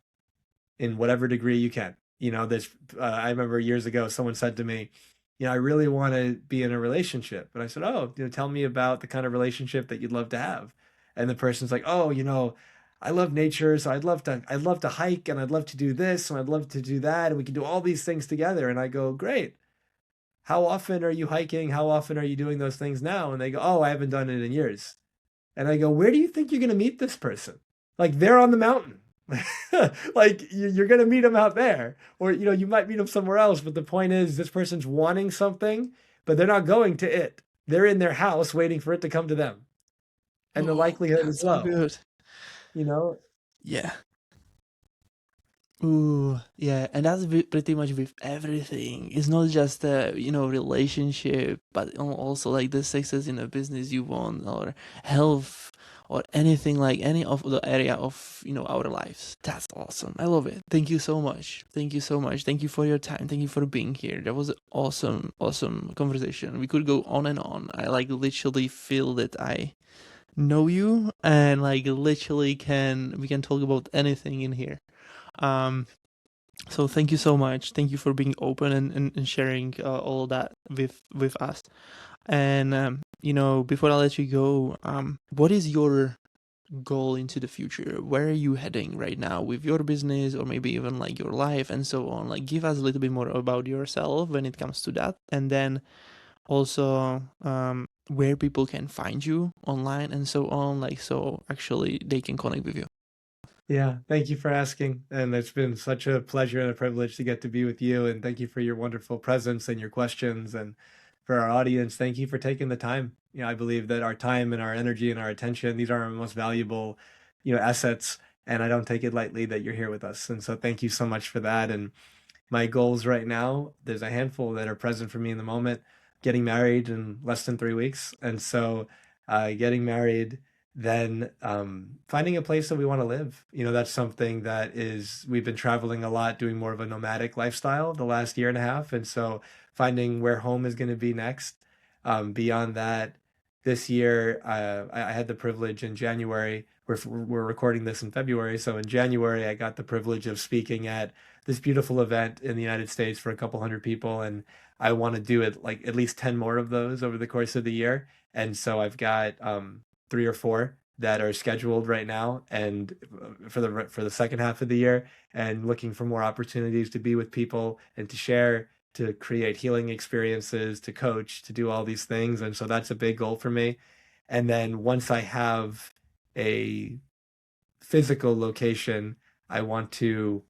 in whatever degree you can. I remember years ago, someone said to me, I really want to be in a relationship. And I said, oh, tell me about the kind of relationship that you'd love to have. And the person's like, oh, I love nature, so I'd love to hike, and I'd love to do this, and I'd love to do that, and we can do all these things together. And I go, great. How often are you hiking? How often are you doing those things now? And they go, oh, I haven't done it in years. And I go, where do you think you're going to meet this person? Like they're on the mountain. Like you're going to meet them out there, or you might meet them somewhere else. But the point is, this person's wanting something, but they're not going to it. They're in their house waiting for it to come to them, and the Oh, likelihood is that's so low. good. You know, Yeah. Ooh, yeah, and that's pretty much with everything. It's not just a, relationship, but also like the success in a business you want, or health, or anything like any of the area of, our lives. That's awesome. I love it. Thank you so much. Thank you so much. Thank you for your time. Thank you for being here. That was an awesome, awesome conversation. We could go on and on. I like literally feel that I know you, and like literally we can talk about anything in here. Um, so thank you so much. Thank you for being open and sharing all that with us. And before I let you go, what is your goal into the future? Where are you heading right now with your business, or maybe even like your life and so on? Like, give us a little bit more about yourself when it comes to that, and then also where people can find you online and so on. Like, so actually they can connect with you. yeah. Thank you for asking, and it's been such a pleasure and a privilege to get to be with you. And thank you for your wonderful presence and your questions, and for our audience, thank you for taking the time. I believe that our time and our energy and our attention, these are our most valuable, assets. And I don't take it lightly that you're here with us. And so thank you so much for that. And my goals right now, there's a handful that are present for me in the moment. Getting married in less than 3 weeks. And so getting married, then finding a place that we want to live. That's something that we've been traveling a lot, doing more of a nomadic lifestyle the last year and a half. And so finding where home is going to be next. Beyond that, this year, I had the privilege in January. We're recording this in February. So in January, I got the privilege of speaking at this beautiful event in the United States for a couple hundred people. And I want to do it like at least 10 more of those over the course of the year. And so I've got 3 or 4 that are scheduled right now and for the second half of the year, and looking for more opportunities to be with people and to share, to create healing experiences, to coach, to do all these things. And so that's a big goal for me. And then once I have a physical location, I want to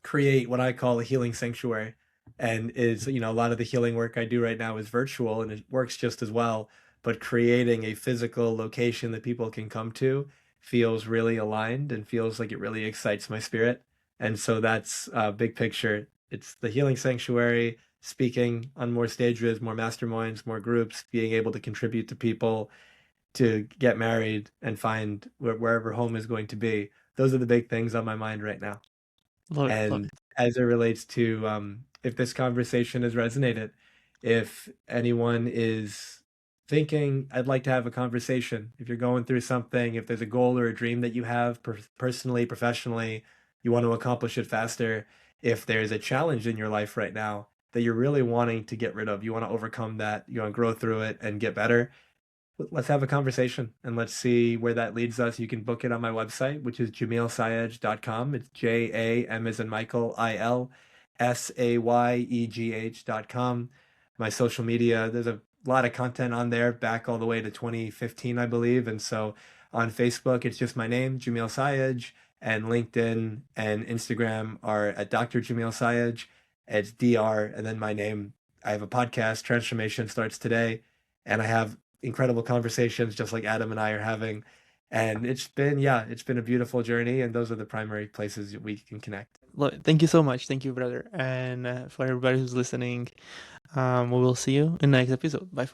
create what I call a healing sanctuary. And a lot of the healing work I do right now is virtual and it works just as well. But creating a physical location that people can come to feels really aligned and feels like it really excites my spirit. And so that's big picture. It's the healing sanctuary, speaking on more stages, more masterminds, more groups, being able to contribute to people, to get married and find wherever home is going to be. Those are the big things on my mind right now. Love it, love And it. as it relates to if this conversation has resonated, if anyone is thinking, I'd like to have a conversation, if you're going through something, if there's a goal or a dream that you have personally, professionally, you want to accomplish it faster, if there's a challenge in your life right now that you're really wanting to get rid of, you want to overcome that, you want to grow through it and get better, let's have a conversation and let's see where that leads us. You can book it on my website, which is jamilsayegh.com. It's JAM as in Michael, ILSAYEGH.com. My social media, there's a lot of content on there back all the way to 2015, I believe. And so on Facebook, it's just my name, Jamil Sayegh, and LinkedIn and Instagram are at Dr. Jamil Sayegh. It's DR and then my name. I have a podcast, Transformation Starts Today, and I have incredible conversations just like Adam and I are having. And it's been a beautiful journey. And those are the primary places we can connect. Thank you so much. Thank you, brother. And for everybody who's listening, we will see you in the next episode. Bye for now.